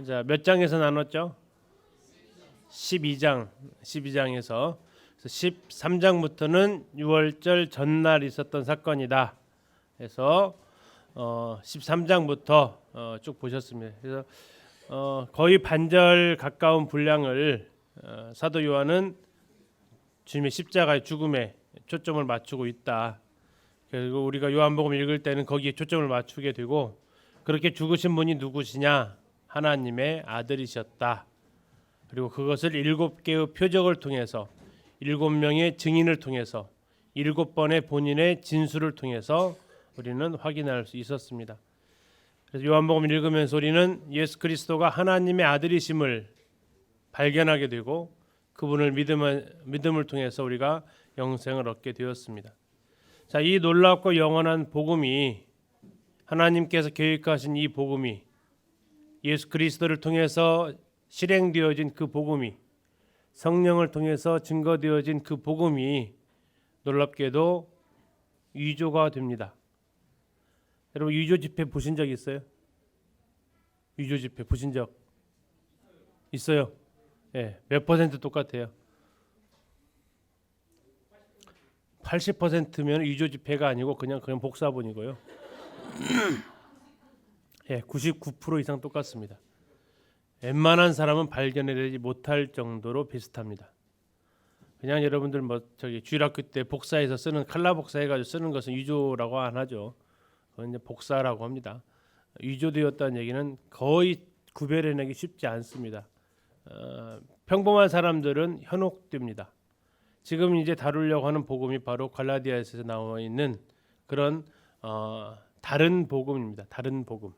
자, 몇 장에서 나눴죠? 12장에서 13장부터는 유월절 전날 있었던 사건이다. 그래서 13장부터 쭉 보셨습니다. 그래서 거의 반절 가까운 분량을 사도 요한은 주님의 십자가의 죽음에 초점을 맞추고 있다. 그리고 우리가 요한복음 읽을 때는 거기에 초점을 맞추게 되고, 그렇게 죽으신 분이 누구시냐? 하나님의 아들이셨다. 그리고 그것을 7개의 표적을 통해서, 7명의 증인을 통해서, 7번의 본인의 진술을 통해서 우리는 확인할 수 있었습니다. 그래서 요한복음 읽으면서 우리는 예수 그리스도가 하나님의 아들이심을 발견하게 되고, 그분을 믿음을 통해서 우리가 영생을 얻게 되었습니다. 자, 이 놀랍고 영원한 복음이, 하나님께서 계획하신 이 복음이, 예수 그리스도를 통해서 실행되어진 그 복음이, 성령을 통해서 증거되어진 그 복음이 놀랍게도 위조가 됩니다. 여러분, 위조 집회 보신 적 있어요? 위조 집회 보신 적 있어요? 예, 몇 퍼센트 똑같아요? 80%면 위조 집회가 아니고 그냥 복사본이고요. 예, 99% 이상 똑같습니다. 웬만한 사람은 발견해내지 못할 정도로 비슷합니다. 그냥 여러분들 주일학교 때 복사해서 쓰는 칼라 복사해가지고 쓰는 것은 위조라고 안 하죠. 그건 이제 복사라고 합니다. 위조되었다는 얘기는 거의 구별해내기 쉽지 않습니다. 평범한 사람들은 현혹됩니다. 지금 이제 다루려고 하는 복음이 바로 갈라디아에서 나와 있는 그런 다른 복음입니다. 다른 복음.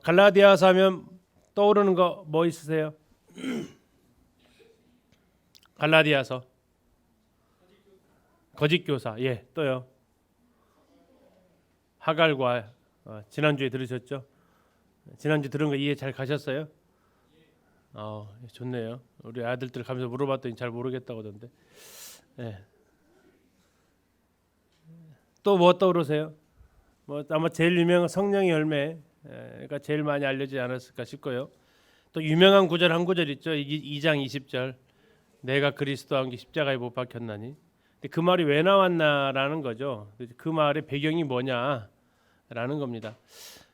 갈라디아서 하면 떠오르는 거 뭐 있으세요? 갈라디아서 거짓 교사. 예, 또요. 하갈과 지난주에 들으셨죠? 지난주 들은 거 이해 잘 가셨어요? 좋네요. 우리 아들들 가면서 물어봤더니 잘 모르겠다고 하던데. 예. 또 뭐 떠오르세요? 아마 제일 유명한 성령의 열매가 제일 많이 알려지지 않았을까 싶고요. 또 유명한 구절 한 구절 있죠. 2장 20절. 내가 그리스도와 함께 십자가에 못 박혔나니. 근데 그 말이 왜 나왔나라는 거죠. 그 말의 배경이 뭐냐라는 겁니다.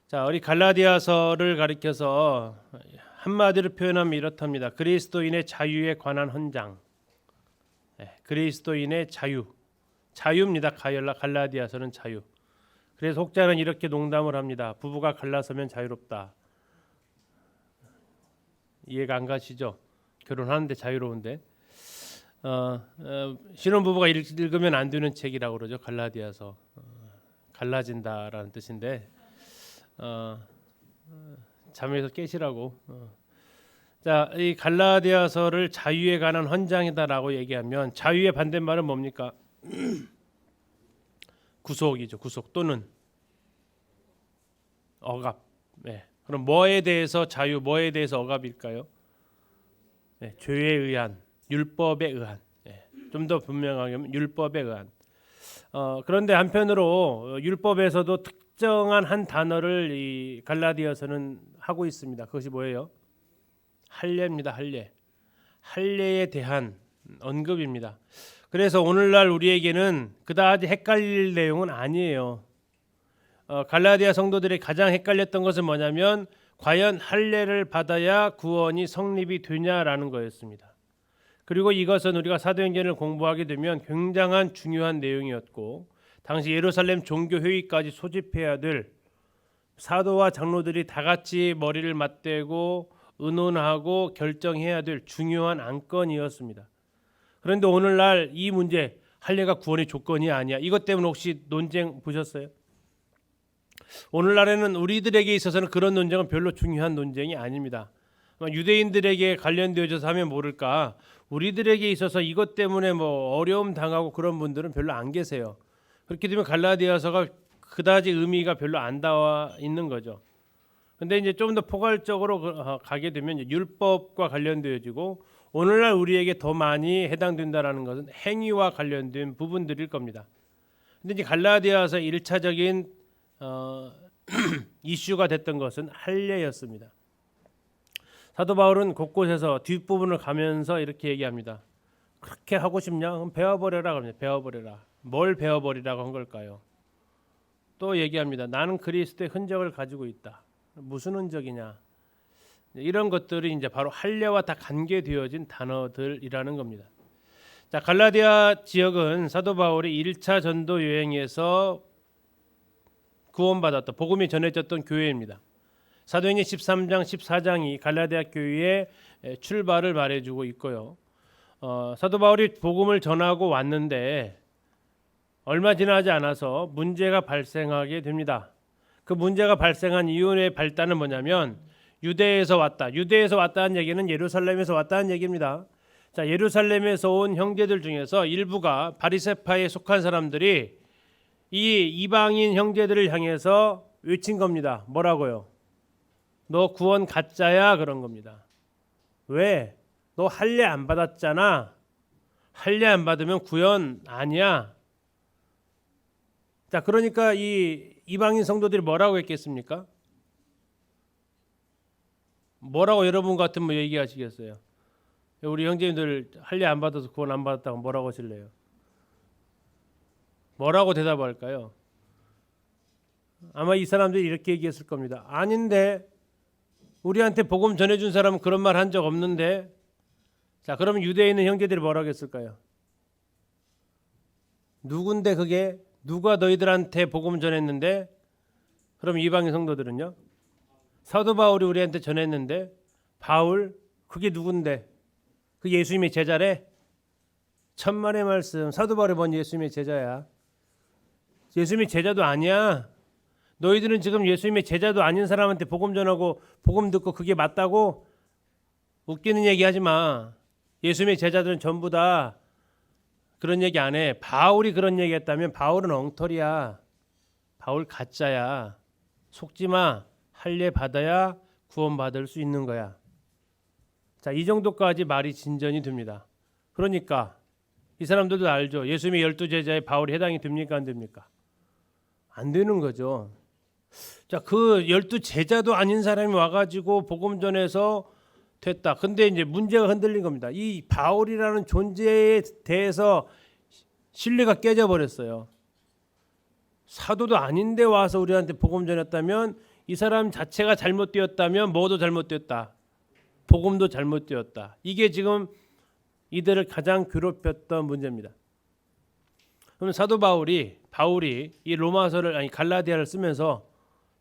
자, 우리 갈라디아서를 가리켜서 한마디로 표현하면 이렇답니다. 그리스도인의 자유에 관한 헌장. 그리스도인의 자유입니다. 갈라디아서는 자유. 그래서 혹자는 이렇게 농담을 합니다. 부부가 갈라서면 자유롭다. 이해가 안 가시죠? 결혼하는데 자유로운데. 신혼부부가 읽으면 안 되는 책이라고 그러죠. 갈라디아서. 갈라진다라는 뜻인데 잠에서 깨시라고. 자, 이 갈라디아서를 자유에 관한 헌장이다라고 얘기하면 자유의 반대말은 뭡니까? 구속이죠. 구속 또는 억압. 그럼 뭐에 대해서 자유, 뭐에 대해서 억압일까요? 죄에 의한, 율법에 의한. 좀 더 분명하게 하면 율법에 의한. 그런데 한편으로 율법에서도 특정한 한 단어를 이 갈라디아서는 하고 있습니다. 그것이 뭐예요? 할례입니다. 할례. 할례에 대한 언급입니다. 그래서 오늘날 우리에게는 그다지 헷갈릴 내용은 아니에요. 갈라디아 성도들이 가장 헷갈렸던 것은 뭐냐면 과연 할례를 받아야 구원이 성립이 되냐라는 거였습니다. 그리고 이것은 우리가 사도행전을 공부하게 되면 굉장한 중요한 내용이었고, 당시 예루살렘 종교회의까지 소집해야 될 사도와 장로들이 다 같이 머리를 맞대고 의논하고 결정해야 될 중요한 안건이었습니다. 그런데 오늘날 이 문제, 할례가 구원의 조건이 아니야, 이것 때문에 혹시 논쟁 보셨어요? 오늘날에는 우리들에게 있어서는 그런 논쟁은 별로 중요한 논쟁이 아닙니다. 유대인들에게 관련되어져서 하면 모를까, 우리들에게 있어서 이것 때문에 어려움 당하고 그런 분들은 별로 안 계세요. 그렇게 되면 갈라디아서가 그다지 의미가 별로 안 나와 있는 거죠. 근데 이제 좀 더 포괄적으로 가게 되면 율법과 관련되어지고, 오늘날 우리에게 더 많이 해당된다라는 것은 행위와 관련된 부분들일 겁니다. 근데 이제 갈라디아서 1차적인 이슈가 됐던 것은 할례였습니다. 사도 바울은 곳곳에서 뒷부분을 가면서 이렇게 얘기합니다. 그렇게 하고 싶냐? 그럼 배워버려라. 그럽니다. 배워버려라. 뭘 배워버리라고 한 걸까요? 또 얘기합니다. 나는 그리스도의 흔적을 가지고 있다. 무슨 흔적이냐? 이런 것들이 이제 바로 할례와 다 관계되어진 단어들이라는 겁니다. 자, 갈라디아 지역은 사도 바울이 1차 전도 여행에서 구원받았던 복음이 전해졌던 교회입니다. 사도행전 13장 14장이 갈라디아 교회의 출발을 말해주고 있고요. 사도 바울이 복음을 전하고 왔는데 얼마 지나지 않아서 문제가 발생하게 됩니다. 그 문제가 발생한 이유의 발단은 뭐냐면 유대에서 왔다. 유대에서 왔다는 얘기는 예루살렘에서 왔다는 얘기입니다. 자, 예루살렘에서 온 형제들 중에서 일부가 바리새파에 속한 사람들이 이 이방인 형제들을 향해서 외친 겁니다. 뭐라고요? 너 구원 가짜야, 그런 겁니다. 왜? 너 할례 안 받았잖아. 할례 안 받으면 구원 아니야. 자, 그러니까 이 이방인 성도들이 뭐라고 했겠습니까? 뭐라고 여러분 같으면 뭐 얘기하시겠어요? 우리 형제님들 할례 안 받아서 구원 안 받았다고 뭐라고 하실래요? 뭐라고 대답할까요? 아마 이 사람들이 이렇게 얘기했을 겁니다. 아닌데, 우리한테 복음 전해준 사람은 그런 말 한 적 없는데. 자, 그러면 유대에 있는 형제들이 뭐라고 했을까요? 누군데 그게? 누가 너희들한테 복음 전했는데? 그럼 이방인 성도들은요? 사도 바울이 우리한테 전했는데. 바울? 그게 누군데? 그 예수님의 제자래? 천만의 말씀. 사도 바울이 뭔 예수님의 제자야? 예수님의 제자도 아니야. 너희들은 지금 예수님의 제자도 아닌 사람한테 복음 전하고 복음 듣고 그게 맞다고? 웃기는 얘기 하지 마. 예수님의 제자들은 전부 다 그런 얘기 안 해. 바울이 그런 얘기 했다면 바울은 엉터리야. 바울 가짜야. 속지 마. 할례 받아야 구원받을 수 있는 거야. 자, 이 정도까지 말이 진전이 됩니다. 그러니까 이 사람들도 알죠. 예수님의 12제자에 바울이 해당이 됩니까, 안 됩니까? 안 되는 거죠. 자, 그 12제자도 아닌 사람이 와가지고 복음 전해서 됐다. 근데 이제 문제가 흔들린 겁니다. 이 바울이라는 존재에 대해서 신뢰가 깨져버렸어요. 사도도 아닌데 와서 우리한테 복음 전했다면 이 사람 자체가 잘못되었다면 뭐도 잘못되었다. 복음도 잘못되었다. 이게 지금 이들을 가장 괴롭혔던 문제입니다. 그럼 사도 바울이 이 로마서를 아니 갈라디아를 쓰면서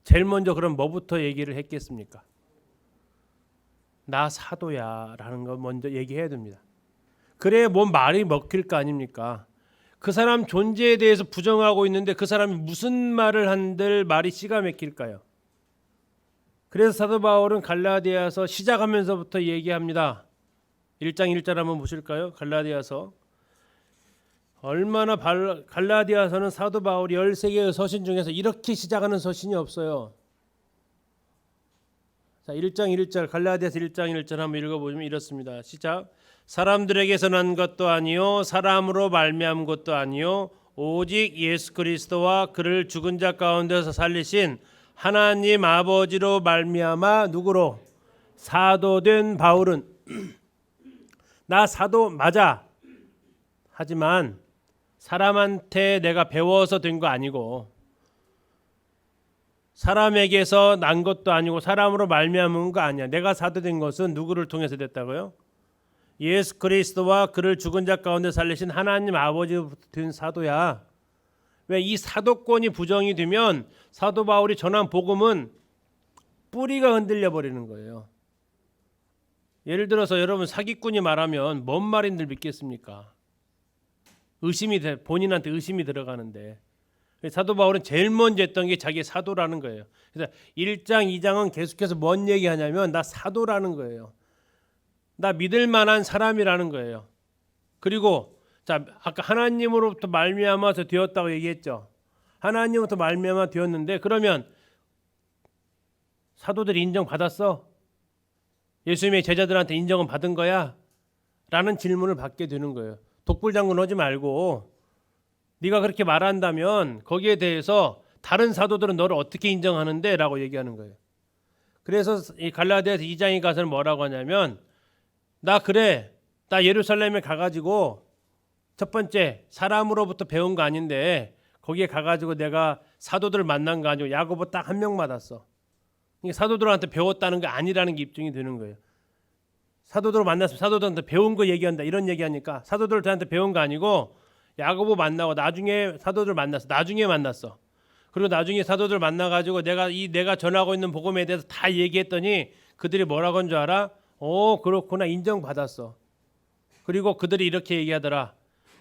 제일 먼저 그럼 뭐부터 얘기를 했겠습니까? 나 사도야라는 거 먼저 얘기해야 됩니다. 그래야 뭔 말이 먹힐 거 아닙니까? 그 사람 존재에 대해서 부정하고 있는데 그 사람이 무슨 말을 한들 말이 씨가 막힐까요? 그래서 사도 바울은 갈라디아서 시작하면서부터 얘기합니다. 1장 1절 한번 보실까요? 갈라디아서. 얼마나 갈라디아서는 사도 바울이 13개의 서신 중에서 이렇게 시작하는 서신이 없어요. 자, 1장 1절 갈라디아서 1장 1절 한번 읽어보시면 이렇습니다. 시작. 사람들에게서 난 것도 아니요 사람으로 말미암은 것도 아니요 오직 예수 그리스도와 그를 죽은 자 가운데서 살리신 하나님 아버지로 말미암아 누구로? 사도된 바울은 나 사도 맞아. 하지만 사람한테 내가 배워서 된 거 아니고 사람에게서 난 것도 아니고 사람으로 말미암은 거 아니야. 내가 사도된 것은 누구를 통해서 됐다고요? 예수 그리스도와 그를 죽은 자 가운데 살리신 하나님 아버지로부터 된 사도야. 왜 이 사도권이 부정이 되면 사도 바울이 전한 복음은 뿌리가 흔들려 버리는 거예요. 예를 들어서 여러분 사기꾼이 말하면 뭔 말인들 믿겠습니까? 본인한테 의심이 들어가는데 사도 바울은 제일 먼저 했던 게 자기 사도라는 거예요. 그래서 1장 2장은 계속해서 뭔 얘기하냐면 나 사도라는 거예요. 나 믿을 만한 사람이라는 거예요. 그리고 자, 아까 하나님으로부터 말미암아서 되었다고 얘기했죠. 하나님으로부터 말미암아 되었는데 그러면 사도들이 인정받았어? 예수님의 제자들한테 인정은 받은 거야? 라는 질문을 받게 되는 거예요. 독불장군 하지 말고 네가 그렇게 말한다면 거기에 대해서 다른 사도들은 너를 어떻게 인정하는데? 라고 얘기하는 거예요. 그래서 이 갈라디아서 2장에 가서는 뭐라고 하냐면 나 예루살렘에 가가지고 첫 번째 사람으로부터 배운 거 아닌데 거기에 가가지고 내가 사도들을 만난 거 아니고 야고보 딱 한 명 받았어. 이게 사도들한테 배웠다는 게 아니라는 게 입증이 되는 거예요. 사도들을 만났으면 사도들한테 배운 거 얘기한다 이런 얘기하니까 사도들한테 배운 거 아니고 야고보 만나고 나중에 사도들 만났어. 나중에 만났어. 그리고 나중에 사도들 만나가지고 내가 전하고 있는 복음에 대해서 다 얘기했더니 그들이 뭐라고 한 줄 알아? 그렇구나 인정받았어. 그리고 그들이 이렇게 얘기하더라.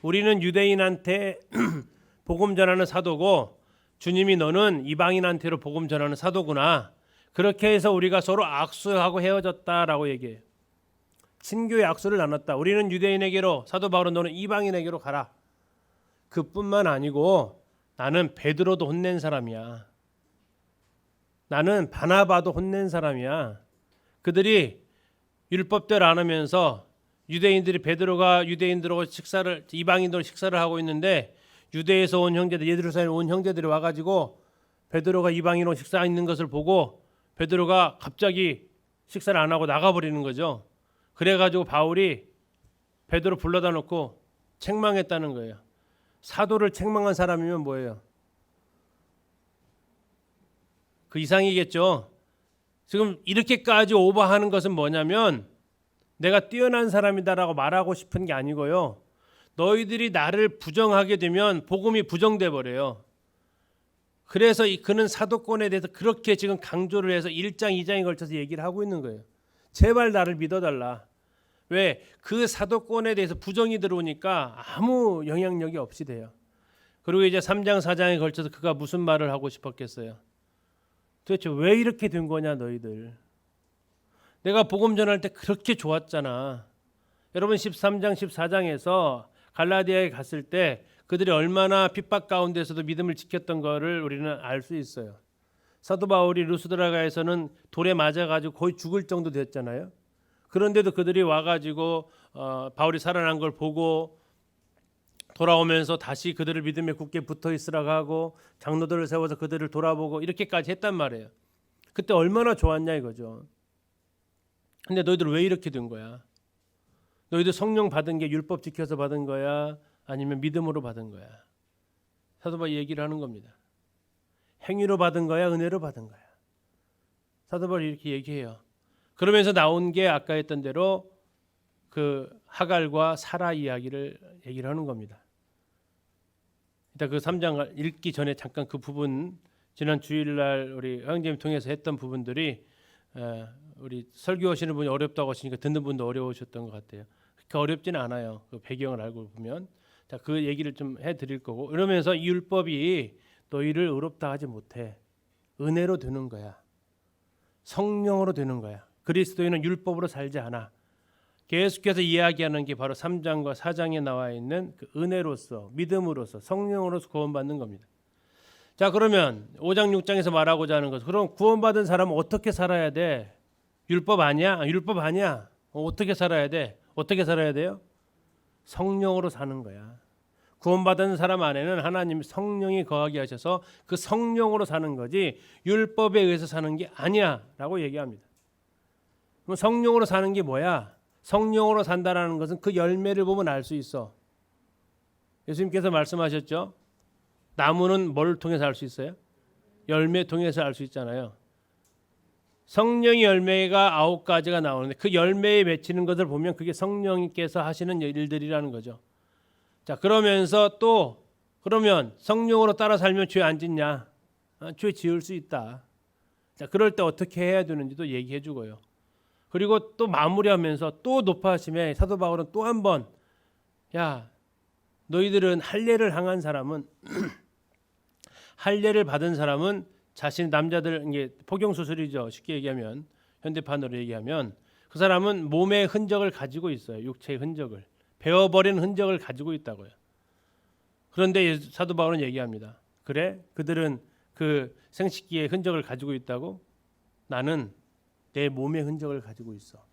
우리는 유대인한테 복음 전하는 사도고 주님이 너는 이방인한테로 복음 전하는 사도구나. 그렇게 해서 우리가 서로 악수하고 헤어졌다라고 얘기해요. 친교의 악수를 나눴다. 우리는 유대인에게로 사도 바울은 너는 이방인에게로 가라. 그뿐만 아니고 나는 베드로도 혼낸 사람이야. 나는 바나바도 혼낸 사람이야. 그들이 율법대로 안 하면서 유대인들이 베드로가 유대인들하고 이방인들하고 식사를 하고 있는데 유대에서 온 형제들, 예루살렘에 온 형제들이 와가지고 베드로가 이방인하고 식사하는 것을 보고 베드로가 갑자기 식사를 안 하고 나가버리는 거죠. 그래가지고 바울이 베드로 불러다 놓고 책망했다는 거예요. 사도를 책망한 사람이면 뭐예요? 그 이상이겠죠. 지금 이렇게까지 오버하는 것은 뭐냐면 내가 뛰어난 사람이다라고 말하고 싶은 게 아니고요. 너희들이 나를 부정하게 되면 복음이 부정돼 버려요. 그래서 그는 사도권에 대해서 그렇게 지금 강조를 해서 1장 2장에 걸쳐서 얘기를 하고 있는 거예요. 제발 나를 믿어달라. 왜? 그 사도권에 대해서 부정이 들어오니까 아무 영향력이 없이 돼요. 그리고 이제 3장 4장에 걸쳐서 그가 무슨 말을 하고 싶었겠어요? 도대체 왜 이렇게 된 거냐 너희들. 내가 복음 전할 때 그렇게 좋았잖아. 여러분 13장 14장에서 갈라디아에 갔을 때 그들이 얼마나 핍박 가운데서도 믿음을 지켰던 거를 우리는 알 수 있어요. 사도 바울이 루스드라가에서는 돌에 맞아가지고 거의 죽을 정도 됐잖아요. 그런데도 그들이 와가지고 바울이 살아난 걸 보고 돌아오면서 다시 그들을 믿음에 굳게 붙어 있으라고 하고 장로들을 세워서 그들을 돌아보고 이렇게까지 했단 말이에요. 그때 얼마나 좋았냐 이거죠. 근데 너희들 왜 이렇게 된 거야? 너희들 성령 받은 게 율법 지켜서 받은 거야? 아니면 믿음으로 받은 거야? 사도 바울이 얘기를 하는 겁니다. 행위로 받은 거야? 은혜로 받은 거야? 사도 바울이 이렇게 얘기해요. 그러면서 나온 게 아까 했던 대로 그 하갈과 사라 이야기를 얘기를 하는 겁니다. 일단 그 3장 읽기 전에 잠깐 그 부분 지난 주일날 우리 형제님 통해서 했던 부분들이 우리 설교하시는 분이 어렵다고 하시니까 듣는 분도 어려우셨던 것 같아요. 그렇게 어렵지는 않아요. 그 배경을 알고 보면. 자, 그 얘기를 좀 해드릴 거고 이러면서 이 율법이 너희를 의롭다 하지 못해. 은혜로 되는 거야. 성령으로 되는 거야. 그리스도인은 율법으로 살지 않아. 계속해서 이야기하는 게 바로 3장과 4장에 나와 있는 그 은혜로서 믿음으로서 성령으로서 구원받는 겁니다. 자, 그러면 5장 6장에서 말하고자 하는 것. 그럼 구원받은 사람은 어떻게 살아야 돼? 율법 아니야? 율법 아니야? 어떻게 살아야 돼? 어떻게 살아야 돼요? 성령으로 사는 거야. 구원받은 사람 안에는 하나님 성령이 거하게 하셔서 그 성령으로 사는 거지 율법에 의해서 사는 게 아니야 라고 얘기합니다. 그럼 성령으로 사는 게 뭐야? 성령으로 산다라는 것은 그 열매를 보면 알 수 있어. 예수님께서 말씀하셨죠. 나무는 뭘 통해서 알 수 있어요? 열매 통해서 알 수 있잖아요. 성령의 열매가 9가지가 나오는데 그 열매에 맺히는 것을 보면 그게 성령님께서 하시는 일들이라는 거죠. 자, 그러면서 또 그러면 성령으로 따라 살면 죄 안 짓냐? 죄 지을 수 있다. 자, 그럴 때 어떻게 해야 되는지도 얘기해 주고요. 그리고 또 마무리하면서 또 높아하심에 사도 바울은 또 한 번 야, 너희들은 할례를 행한 사람은 할례를 받은 사람은 자신 남자들 이게 포경 수술이죠. 쉽게 얘기하면 현대판으로 얘기하면 그 사람은 몸의 흔적을 가지고 있어요. 육체의 흔적을 베어버린 흔적을 가지고 있다고요. 그런데 사도 바울은 얘기합니다. 그래? 그들은 그 생식기의 흔적을 가지고 있다고? 나는 내 몸의 흔적을 가지고 있어.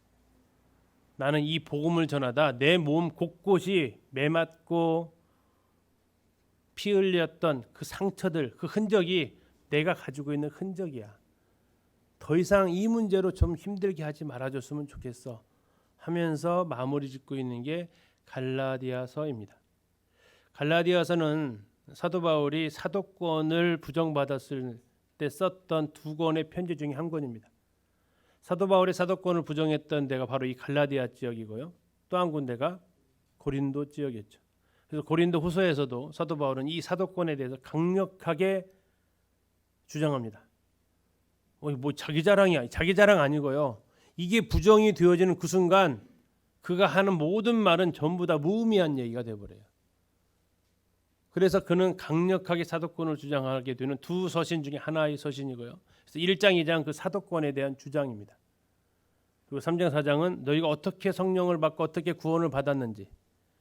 나는 이 복음을 전하다 내 몸 곳곳이 매맞고 피 흘렸던 그 상처들, 그 흔적이 내가 가지고 있는 흔적이야. 더 이상 이 문제로 좀 힘들게 하지 말아줬으면 좋겠어 하면서 마무리 짓고 있는 게 갈라디아서입니다. 갈라디아서는 사도 바울이 사도권을 부정받았을 때 썼던 두 권의 편지 중에 한 권입니다. 사도 바울이 사도권을 부정했던 데가 바로 이 갈라디아 지역이고요. 또 한 군데가 고린도 지역이었죠. 그래서 고린도 후서에서도 사도 바울은 이 사도권에 대해서 강력하게 주장합니다. 뭐 자기 자랑이야. 자기 자랑 아니고요. 이게 부정이 되어지는 그 순간 그가 하는 모든 말은 전부 다 무의미한 얘기가 되어버려요. 그래서 그는 강력하게 사도권을 주장하게 되는 두 서신 중에 하나의 서신이고요. 그래서 1장, 2장 그 사도권에 대한 주장입니다. 그리고 3장, 4장은 너희가 어떻게 성령을 받고 어떻게 구원을 받았는지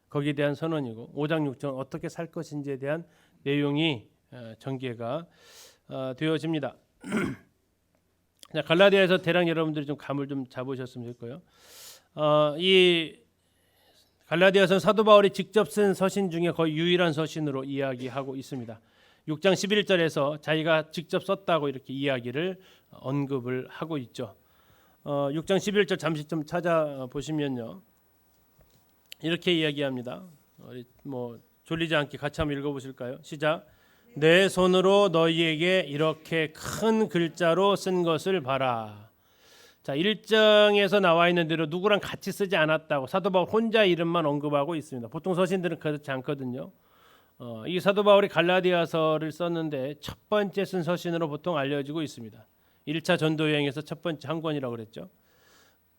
거기에 대한 선언이고 5장, 6장은 어떻게 살 것인지에 대한 내용이 전개가 되어집니다. 자, 갈라디아에서 대략 여러분들이 좀 감을 좀 잡으셨으면 좋겠고요. 이 갈라디아서는 사도 바울이 직접 쓴 서신 중에 거의 유일한 서신으로 이야기하고 있습니다. 6장 11절에서 자기가 직접 썼다고 이렇게 이야기를 언급을 하고 있죠. 6장 11절 잠시 좀 찾아보시면요. 이렇게 이야기합니다. 뭐 졸리지 않게 같이 한번 읽어보실까요? 시작. 내 손으로 너희에게 이렇게 큰 글자로 쓴 것을 봐라. 자, 1장에서 나와 있는 대로 누구랑 같이 쓰지 않았다고 사도 바울 혼자 이름만 언급하고 있습니다. 보통 서신들은 그렇지 않거든요. 이 사도 바울이 갈라디아서를 썼는데 첫 번째 쓴 서신으로 보통 알려지고 있습니다. 1차 전도 여행에서 첫 번째 한 권이라고 그랬죠.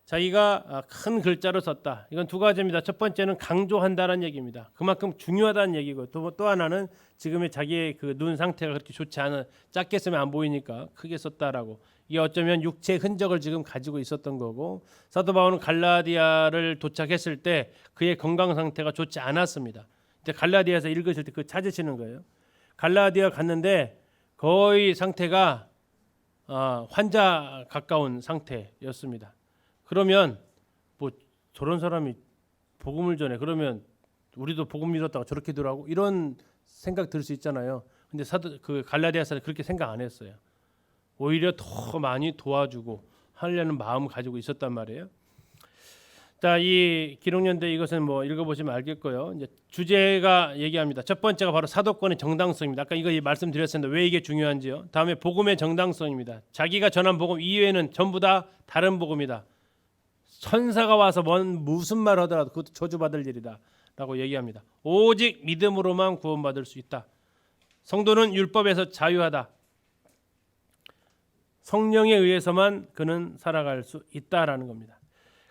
자기가 큰 글자로 썼다. 이건 두 가지입니다. 첫 번째는 강조한다는 얘기입니다. 그만큼 중요하다는 얘기고 또 하나는 지금의 자기의 그 눈 상태가 그렇게 좋지 않은 작게 쓰면 안 보이니까 크게 썼다라고. 이게 어쩌면 육체의 흔적을 지금 가지고 있었던 거고 사도 바울은 갈라디아를 도착했을 때 그의 건강 상태가 좋지 않았습니다. 근데 갈라디아에서 읽으실 때 그 찾으시는 거예요. 갈라디아 갔는데 거의 상태가 환자 가까운 상태였습니다. 그러면 뭐 저런 사람이 복음을 전해 그러면 우리도 복음 믿었다가 저렇게 들어가고 이런 생각 들 수 있잖아요. 근데 그 갈라디아서는 그렇게 생각 안 했어요. 오히려 더 많이 도와주고 하려는 마음 가지고 있었단 말이에요. 자, 이 기록연대 이것은 뭐 읽어보시면 알겠고요. 이제 주제가 얘기합니다. 첫 번째가 바로 사도권의 정당성입니다. 아까 이거 말씀드렸었는데 왜 이게 중요한지요. 다음에 복음의 정당성입니다. 자기가 전한 복음 이외에는 전부 다 다른 복음이다. 천사가 와서 무슨 말 하더라도 그것도 저주받을 일이다 라고 얘기합니다. 오직 믿음으로만 구원받을 수 있다. 성도는 율법에서 자유하다. 성령에 의해서만 그는 살아갈 수 있다라는 겁니다.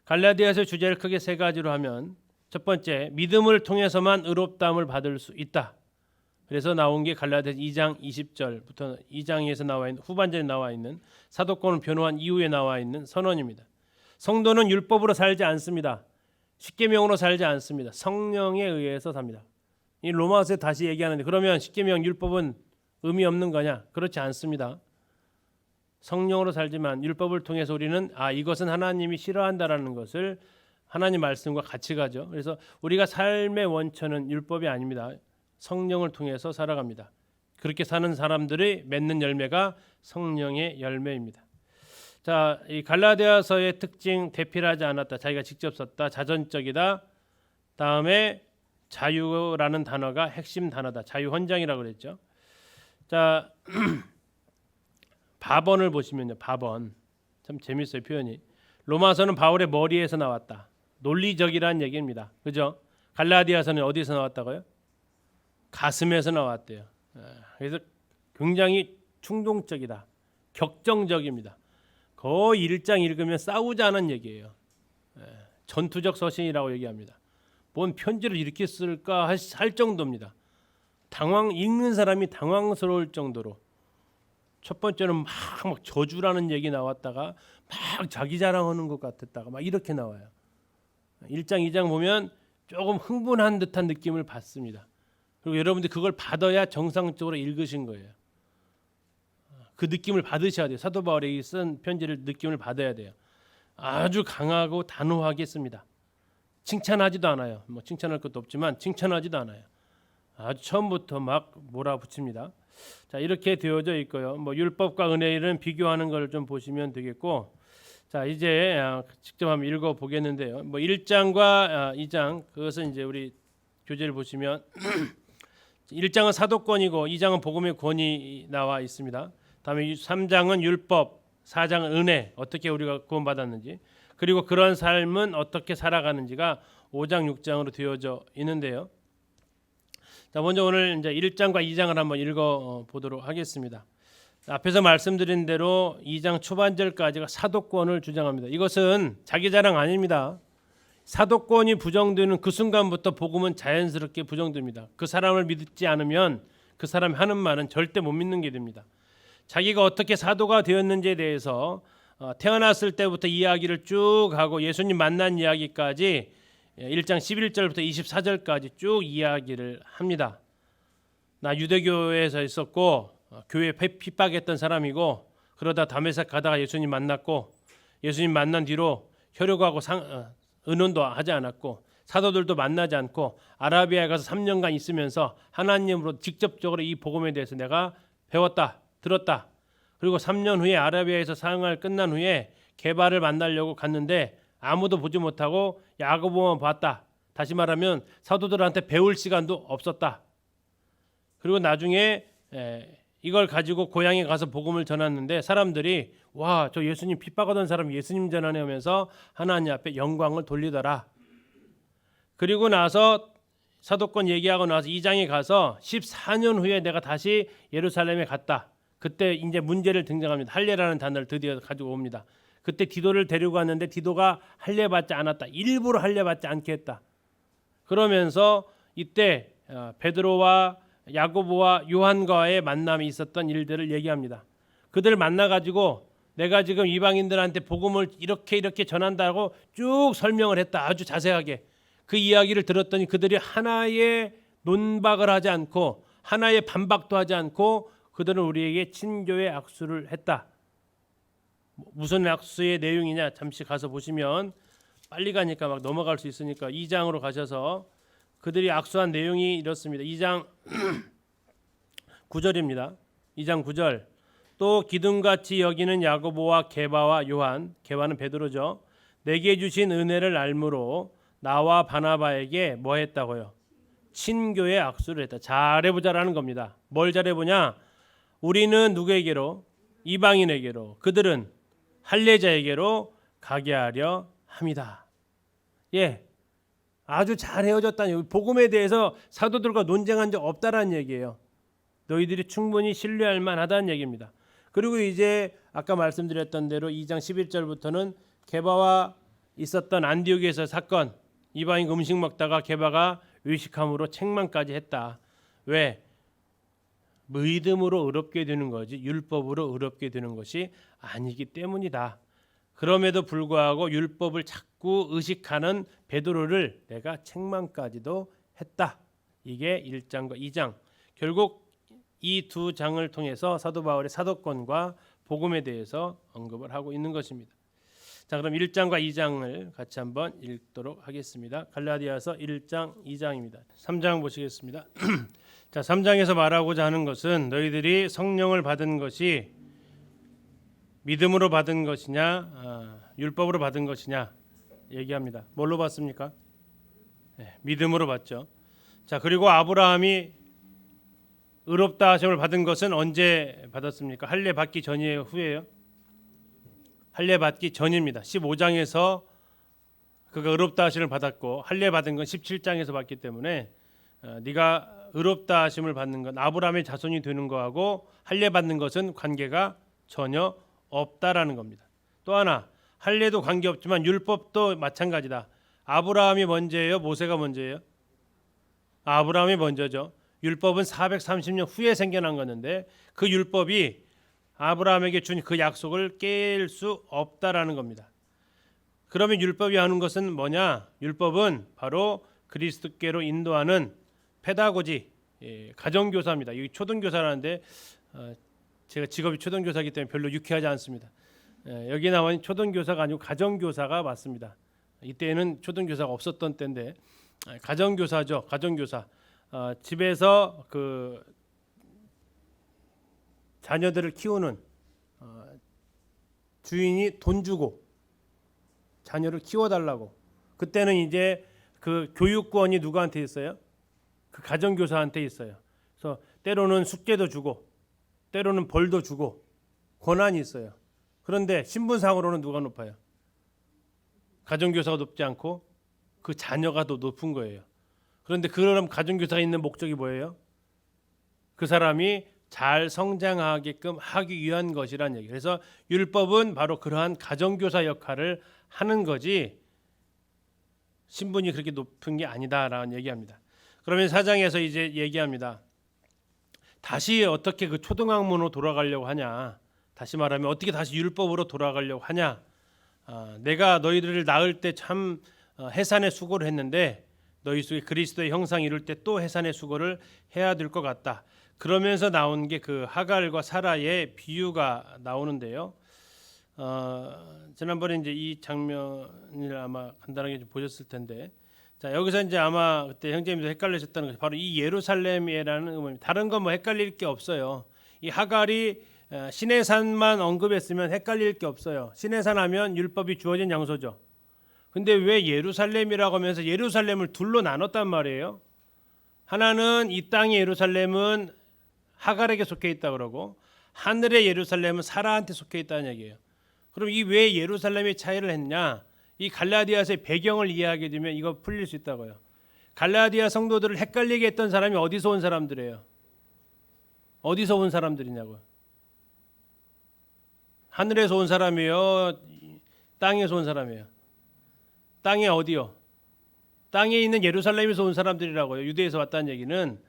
갈라디아서 주제를 크게 세 가지로 하면 첫 번째, 믿음을 통해서만 의롭다함을 받을 수 있다. 그래서 나온 게 갈라디아서 2장 20절부터 2장에서 나와 있는 후반전에 나와 있는 사도권을 변호한 이후에 나와 있는 선언입니다. 성도는 율법으로 살지 않습니다. 십계명으로 살지 않습니다. 성령에 의해서 삽니다. 이 로마서에 다시 얘기하는데 그러면 십계명 율법은 의미 없는 거냐? 그렇지 않습니다. 성령으로 살지만 율법을 통해서 우리는 이것은 하나님이 싫어한다라는 것을 하나님 말씀과 같이 가죠. 그래서 우리가 삶의 원천은 율법이 아닙니다. 성령을 통해서 살아갑니다. 그렇게 사는 사람들이 맺는 열매가 성령의 열매입니다. 자, 이 갈라디아서의 특징 대필하지 않았다. 자기가 직접 썼다. 자전적이다. 다음에 자유라는 단어가 핵심 단어다. 자유 헌장이라고 그랬죠. 자, 바번을 보시면요. 바번. 참 재밌어요, 표현이. 로마서는 바울의 머리에서 나왔다. 논리적이라는 얘기입니다. 그죠? 갈라디아서는 어디서 나왔다고요? 가슴에서 나왔대요. 그래서 굉장히 충동적이다. 격정적입니다. 거의 1장 읽으면 싸우자는 얘기예요. 전투적 서신이라고 얘기합니다. 뭔 편지를 이렇게 쓸까 할 정도입니다. 읽는 사람이 당황스러울 정도로. 첫 번째는 막 저주라는 얘기 나왔다가 막 자기 자랑하는 것 같았다가 막 이렇게 나와요. 1장, 2장 보면 조금 흥분한 듯한 느낌을 받습니다. 그리고 여러분들 그걸 받아야 정상적으로 읽으신 거예요. 그 느낌을 받으셔야 돼요. 사도 바울이 쓴 편지를 느낌을 받아야 돼요. 아주 강하고 단호하게 씁니다. 칭찬하지도 않아요. 뭐 칭찬할 것도 없지만 칭찬하지도 않아요. 아주 처음부터 막 몰아붙입니다. 자, 이렇게 되어져 있고요. 뭐 율법과 은혜는 비교하는 걸 좀 보시면 되겠고, 자, 이제 직접 한번 읽어 보겠는데요. 뭐 1장과 2장, 그것은 이제 우리 교재를 보시면 1장은 사도권이고 2장은 복음의 권위 나와 있습니다. 다음에 3장은 율법, 4장은 은혜, 어떻게 우리가 구원받았는지, 그리고 그런 삶은 어떻게 살아가는지가 5장, 6장으로 되어져 있는데요. 자, 먼저 오늘 이제 1장과 2장을 한번 읽어 보도록 하겠습니다. 앞에서 말씀드린 대로 2장 초반절까지가 사도권을 주장합니다. 이것은 자기 자랑 아닙니다. 사도권이 부정되는 그 순간부터 복음은 자연스럽게 부정됩니다. 그 사람을 믿지 않으면 그 사람이 하는 말은 절대 못 믿는 게 됩니다. 자기가 어떻게 사도가 되었는지에 대해서 태어났을 때부터 이야기를 쭉 하고 예수님 만난 이야기까지 1장 11절부터 24절까지 쭉 이야기를 합니다. 나 유대교회에서 있었고 교회 핍박했던 사람이고, 그러다 다메섹 가다가 예수님 만났고, 예수님 만난 뒤로 혈육하고 의논도 하지 않았고, 사도들도 만나지 않고 아라비아에 가서 3년간 있으면서 하나님으로 직접적으로 이 복음에 대해서 내가 배웠다, 들었다. 그리고 3년 후에 아라비아에서 사역을 끝난 후에 게바를 만나려고 갔는데 아무도 보지 못하고 야고보만 봤다. 다시 말하면 사도들한테 배울 시간도 없었다. 그리고 나중에 이걸 가지고 고향에 가서 복음을 전했는데 사람들이 와, 저 예수님 핍박하던 사람 예수님 전하네 하면서 하나님 앞에 영광을 돌리더라. 그리고 나서 사도권 얘기하고 나서 2장에 가서 14년 후에 내가 다시 예루살렘에 갔다. 그때 이제 문제를 등장합니다. 할례라는 단어를 드디어 가지고 옵니다. 그때 디도를 데리고 갔는데 디도가 할례 받지 않았다. 일부러 할례 받지 않게 했다. 그러면서 이때 베드로와 야고보와 요한과의 만남이 있었던 일들을 얘기합니다. 그들을 만나가지고 내가 지금 이방인들한테 복음을 이렇게 전한다고 쭉 설명을 했다. 아주 자세하게. 그 이야기를 들었더니 그들이 하나의 논박을 하지 않고 하나의 반박도 하지 않고 그들은 우리에게 친교의 악수를 했다. 무슨 악수의 내용이냐 잠시 가서 보시면 빨리 가니까 막 넘어갈 수 있으니까 2장으로 가셔서 그들이 악수한 내용이 이렇습니다. 2장 9절입니다. 2장 9절. 또 기둥같이 여기는 야고보와 게바와 요한, 게바는 베드로죠. 내게 주신 은혜를 알므로 나와 바나바에게 뭐 했다고요? 친교의 악수를 했다. 잘해보자라는 겁니다. 뭘 잘해보냐? 우리는 누구에게로? 이방인에게로, 그들은 할례자에게로 가게 하려 합니다. 예, 아주 잘 헤어졌다는, 복음에 대해서 사도들과 논쟁한 적 없다라는 얘기예요. 너희들이 충분히 신뢰할 만하다는 얘기입니다. 그리고 이제 아까 말씀드렸던 대로 2장 11절부터는 게바와 있었던 안디옥에서 사건, 이방인 음식 먹다가 게바가 의식함으로 책망까지 했다. 왜? 믿음으로 의롭게 되는 거지 율법으로 의롭게 되는 것이 아니기 때문이다. 그럼에도 불구하고 율법을 자꾸 의식하는 베드로를 내가 책망까지도 했다. 이게 1장과 2장. 결국 이 두 장을 통해서 사도 바울의 사도권과 복음에 대해서 언급을 하고 있는 것입니다. 자, 그럼 1장과 2장을 같이 한번 읽도록 하겠습니다. 갈라디아서 1장 2장입니다. 3장 보시겠습니다. 자, 3장에서 말하고자 하는 것은 너희들이 성령을 받은 것이 믿음으로 받은 것이냐 율법으로 받은 것이냐 얘기합니다. 뭘로 받습니까? 네, 믿음으로 받죠. 자, 그리고 아브라함이 의롭다 하심을 받은 것은 언제 받았습니까? 할례 받기 전이에요, 후에요? 할례 받기 전입니다. 15장에서 그가 의롭다 하심을 받았고 할례 받은 건 17장에서 받기 때문에 네가 의롭다 하심을 받는 건 아브라함의 자손이 되는 거하고 할례 받는 것은 관계가 전혀 없다라는 겁니다. 또 하나, 할례도 관계없지만 율법도 마찬가지다. 아브라함이 먼저예요, 모세가 먼저예요? 아브라함이 먼저죠. 율법은 430년 후에 생겨난 거는데 그 율법이 아브라함에게 준 그 약속을 깰 수 없다라는 겁니다. 그러면 율법이 하는 것은 뭐냐? 율법은 바로 그리스도께로 인도하는 페다고지, 가정교사입니다. 여기 초등교사라는데 제가 직업이 초등교사이기 때문에 별로 유쾌하지 않습니다. 여기 나온 초등교사가 아니고 가정교사가 맞습니다. 이때는 초등교사가 없었던 때인데 가정교사죠. 가정교사. 집에서 그 자녀들을 키우는 주인이 돈 주고 자녀를 키워달라고. 그때는 이제 그 교육권이 누구한테 있어요? 그 가정교사한테 있어요. 그래서 때로는 숙제도 주고 때로는 벌도 주고 권한이 있어요. 그런데 신분상으로는 누가 높아요? 가정교사가 높지 않고 그 자녀가 더 높은 거예요. 그런데 그럼 가정교사가 있는 목적이 뭐예요? 그 사람이 잘 성장하게끔 하기 위한 것이란 얘기예요. 그래서 율법은 바로 그러한 가정교사 역할을 하는 거지 신분이 그렇게 높은 게 아니다라는 얘기합니다. 그러면 4장에서 이제 얘기합니다. 다시 어떻게 그 초등학문으로 돌아가려고 하냐? 다시 말하면 어떻게 다시 율법으로 돌아가려고 하냐? 내가 너희들을 낳을 때 참 해산의 수고를 했는데 너희 속에 그리스도의 형상이 이룰 때 또 해산의 수고를 해야 될 것 같다. 그러면서 나온 게 그 하갈과 사라의 비유가 나오는데요. 지난번에 이제 이 장면을 아마 간단하게 좀 보셨을 텐데, 자 여기서 이제 아마 그때 형제님도 헷갈리셨다는 것이 바로 이 예루살렘이라는 의미입니다. 다른 건 뭐 헷갈릴 게 없어요. 이 하갈이 시내산만 언급했으면 헷갈릴 게 없어요. 시내산 하면 율법이 주어진 장소죠. 근데 왜 예루살렘이라고 하면서 예루살렘을 둘로 나눴단 말이에요. 하나는 이 땅의 예루살렘은 하갈에게 속해 있다 그러고 하늘의 예루살렘은 사라한테 속해 있다는 얘기예요. 그럼 이 왜 예루살렘의 차이를 했냐? 이 갈라디아서의 배경을 이해하게 되면 이거 풀릴 수 있다고요. 갈라디아 성도들을 헷갈리게 했던 사람이 어디서 온 사람들이에요? 어디서 온 사람들이냐고요? 하늘에서 온 사람이에요? 땅에서 온 사람이에요? 땅에 어디요? 땅에 있는 예루살렘에서 온 사람들이라고요. 유대에서 왔다는 얘기는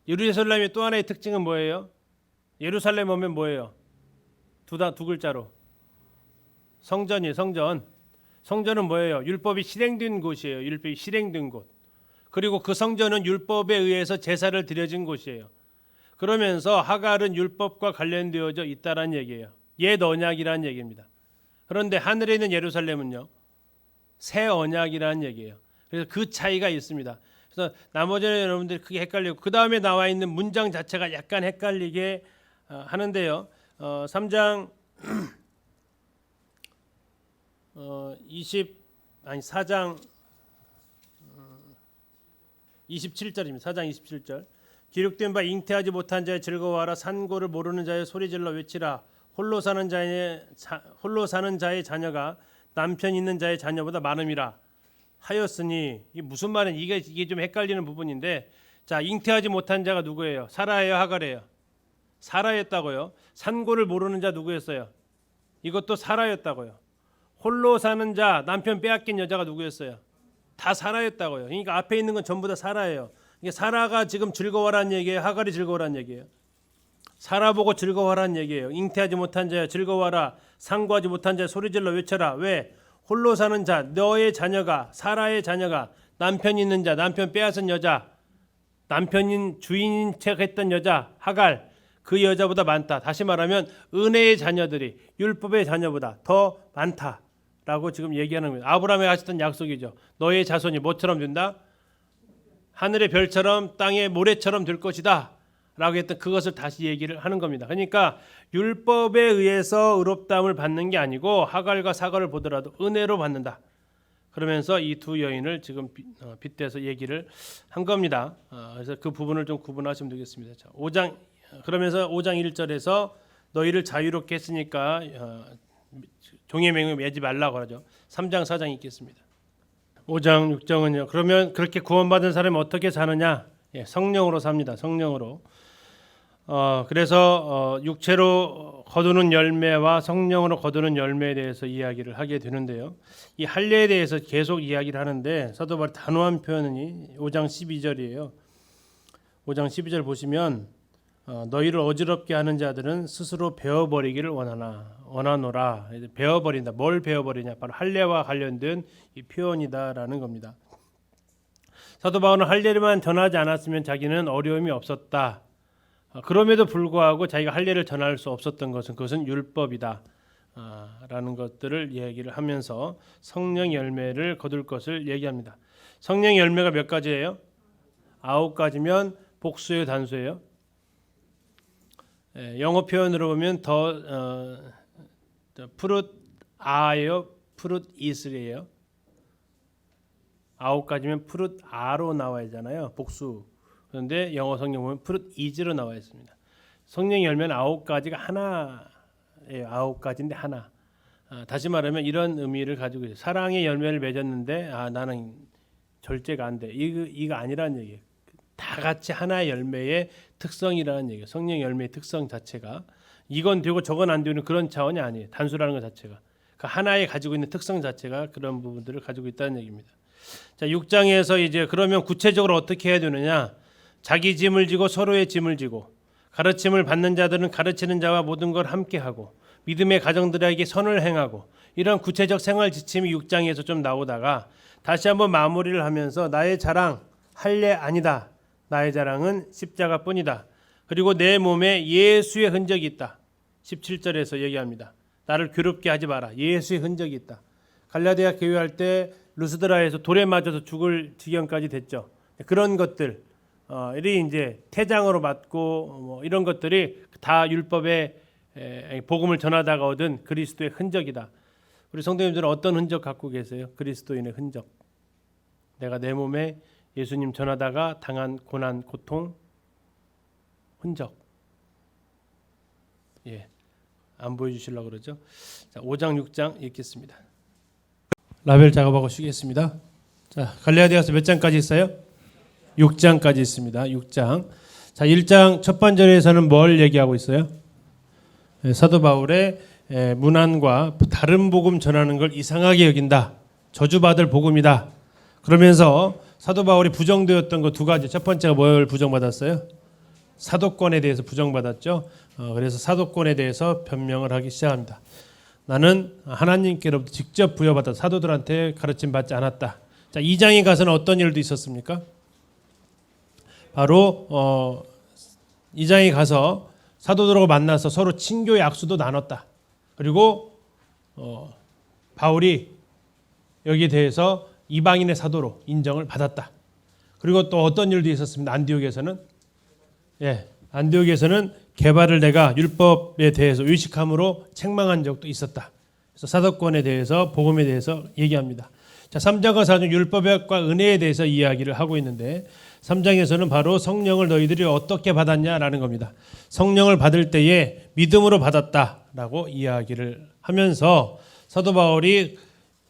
예루살렘의 또 하나의 특징은 뭐예요? 예루살렘 오면 뭐예요? 두 글자로 성전이에요. 성전. 성전은 뭐예요? 율법이 실행된 곳이에요. 율법이 실행된 곳. 그리고 그 성전은 율법에 의해서 제사를 드려진 곳이에요. 그러면서 하갈은 율법과 관련되어져 있다라는 얘기예요. 옛 언약이라는 얘기입니다. 그런데 하늘에 있는 예루살렘은요, 새 언약이라는 얘기예요. 그래서 그 차이가 있습니다. 그래서 나머지는 여러분들이 크게 헷갈리고 그 다음에 나와 있는 문장 자체가 약간 헷갈리게 하는데요. 3장 4장 27절입니다. 4장 27절. 기록된 바 잉태하지 못한 자의 즐거워하라. 산고를 모르는 자의 소리질러 외치라. 홀로 사는 자의 자녀가 남편 있는 자의 자녀보다 많음이라 하였으니, 이게 무슨 말은 이게 좀 헷갈리는 부분인데, 자 잉태하지 못한 자가 누구예요? 사라예요, 하갈이에요? 사라였다고요. 산고를 모르는 자 누구였어요? 이것도 사라였다고요. 홀로 사는 자, 남편 빼앗긴 여자가 누구였어요? 다 사라였다고요. 그러니까 앞에 있는 건 전부 다 사라예요. 이게 사라가 지금 즐거워라는 얘기예요, 하갈이 즐거워라는 얘기예요? 사라 보고 즐거워하라는 얘기예요. 잉태하지 못한 자야 즐거워하라. 상고하지 못한 자야 소리질러 외쳐라. 왜? 홀로 사는 자, 너의 자녀가, 사라의 자녀가, 남편 있는 자, 남편 빼앗은 여자, 남편인 주인인 척했던 여자 하갈, 그 여자보다 많다. 다시 말하면 은혜의 자녀들이 율법의 자녀보다 더 많다라고 지금 얘기하는 거예요. 아브라함에 하셨던 약속이죠. 너의 자손이 뭐처럼 된다? 하늘의 별처럼 땅의 모래처럼 될 것이다 라고 했던 그것을 다시 얘기를 하는 겁니다. 그러니까 율법에 의해서 의롭다함을 받는 게 아니고 하갈과 사갈을 보더라도 은혜로 받는다. 그러면서 이 두 여인을 지금 빗대서 얘기를 한 겁니다. 그래서 그 부분을 좀 구분하시면 되겠습니다. 자, 5장 그러면서 5장 1절에서 너희를 자유롭게 했으니까 종의 맹을 매지 말라고 하죠. 3장 4장 읽겠습니다. 5장 6장은요. 그러면 그렇게 구원받은 사람이 어떻게 사느냐? 성령으로 삽니다. 성령으로. 그래서 육체로 거두는 열매와 성령으로 거두는 열매에 대해서 이야기를 하게 되는데요. 이 할례에 대해서 계속 이야기를 하는데 사도 바울 단호한 표현이 5장 12절이에요. 5장 12절 보시면 너희를 어지럽게 하는 자들은 스스로 베어버리기를 원하노라. 베어버린다. 뭘 베어버리냐? 바로 할례와 관련된 이 표현이다라는 겁니다. 사도 바울은 할례만 전하지 않았으면 자기는 어려움이 없었다. 그럼에도 불구하고 자기가 할례를 전할 수 없었던 것은 그것은 율법이다 라는 것들을 얘기를 하면서 성령 열매를 거둘 것을 얘기합니다. 성령 열매가 몇 가지예요? 9가지면 복수예요, 단수예요? 영어 표현으로 보면 fruit are요, fruit is예요. 9가지면 fruit a로 나와 있잖아요, 복수. 그런데 영어 성경 보면 fruit is로 나와 있습니다. 성령 열매는 9가지가 하나예요. 9가지인데 하나. 다시 말하면 이런 의미를 가지고 있어요. 사랑의 열매를 맺었는데 나는 절제가 안 돼. 이거 아니라는 얘기예요. 다 같이 하나의 열매의 특성이라는 얘기예요. 성령 열매의 특성 자체가 이건 되고 저건 안 되는 그런 차원이 아니에요. 단수라는 것 자체가. 그 하나에 가지고 있는 특성 자체가 그런 부분들을 가지고 있다는 얘기입니다. 자, 6장에서 이제 그러면 구체적으로 어떻게 해야 되느냐? 자기 짐을 지고 서로의 짐을 지고 가르침을 받는 자들은 가르치는 자와 모든 걸 함께 하고 믿음의 가정들에게 선을 행하고 이런 구체적 생활 지침이 6장에서 좀 나오다가 다시 한번 마무리를 하면서 나의 자랑 할례 아니다. 나의 자랑은 십자가뿐이다. 그리고 내 몸에 예수의 흔적이 있다. 17절에서 얘기합니다. 나를 괴롭게 하지 마라. 예수의 흔적이 있다. 갈라디아 교회할 때 루스드라에서 돌에 맞아서 죽을 지경까지 됐죠. 그런 것들이 이제 태장으로 맞고 이런 것들이 다 율법의 복음을 전하다가 얻은 그리스도의 흔적이다. 우리 성도님들은 어떤 흔적 갖고 계세요? 그리스도인의 흔적. 내가 내 몸에 예수님 전하다가 당한 고난, 고통, 흔적. 안 보여주시려고 그러죠. 자, 5장, 6장 읽겠습니다. 라벨 작업하고 쉬겠습니다. 자, 갈라디아서 몇 장까지 있어요? 6장까지 있습니다. 6장. 자, 1장 첫 번째에서는 뭘 얘기하고 있어요? 사도 바울의 문안과 다른 복음 전하는 걸 이상하게 여긴다. 저주받을 복음이다. 그러면서 사도 바울이 부정되었던 거 두 가지. 첫 번째가 뭘 부정받았어요? 사도권에 대해서 부정받았죠. 그래서 사도권에 대해서 변명을 하기 시작합니다. 나는 하나님께로부터 직접 부여받아 사도들한테 가르침 받지 않았다. 자, 2장에 가서는 어떤 일도 있었습니까? 바로 2장에 가서 사도들하고 만나서 서로 친교의 악수도 나눴다. 그리고 바울이 여기에 대해서 이방인의 사도로 인정을 받았다. 그리고 또 어떤 일도 있었습니다. 안디옥에서는 게바를 내가 율법에 대해서 의식함으로 책망한 적도 있었다. 그래서 사도권에 대해서 복음에 대해서 얘기합니다. 자, 3장과 4장 율법과 은혜에 대해서 이야기를 하고 있는데 3장에서는 바로 성령을 너희들이 어떻게 받았냐라는 겁니다. 성령을 받을 때에 믿음으로 받았다라고 이야기를 하면서 사도 바울이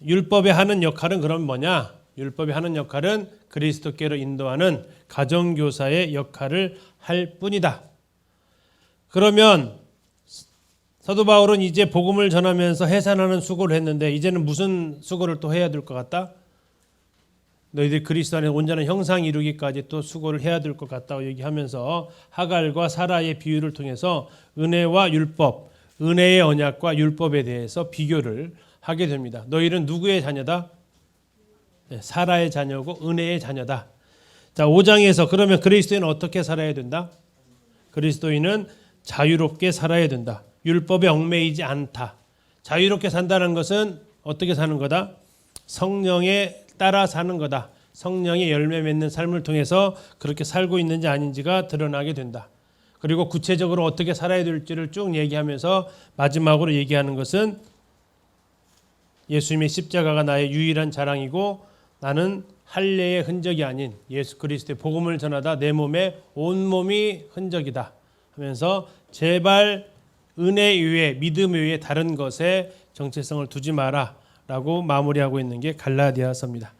율법에 하는 역할은 그럼 뭐냐? 율법이 하는 역할은 그리스도께로 인도하는 가정교사의 역할을 할 뿐이다. 그러면 사도 바울은 이제 복음을 전하면서 해산하는 수고를 했는데 이제는 무슨 수고를 또 해야 될 것 같다? 너희들 그리스도 안에 온전한 형상 이루기까지 또 수고를 해야 될 것 같다고 얘기하면서 하갈과 사라의 비유를 통해서 은혜와 율법, 은혜의 언약과 율법에 대해서 비교를 하게 됩니다. 너희는 누구의 자녀다? 사라의 자녀고 은혜의 자녀다. 자, 5장에서 그러면 그리스도인은 어떻게 살아야 된다? 그리스도인은 자유롭게 살아야 된다. 율법에 얽매이지 않다. 자유롭게 산다는 것은 어떻게 사는 거다? 성령에 따라 사는 거다. 성령의 열매 맺는 삶을 통해서 그렇게 살고 있는지 아닌지가 드러나게 된다. 그리고 구체적으로 어떻게 살아야 될지를 쭉 얘기하면서 마지막으로 얘기하는 것은 예수님의 십자가가 나의 유일한 자랑이고 나는 할례의 흔적이 아닌 예수 그리스도의 복음을 전하다 내 몸에 온몸이 흔적이다 하면서 제발 은혜 위에 믿음 위에 다른 것에 정체성을 두지 마라 라고 마무리하고 있는 게 갈라디아서입니다.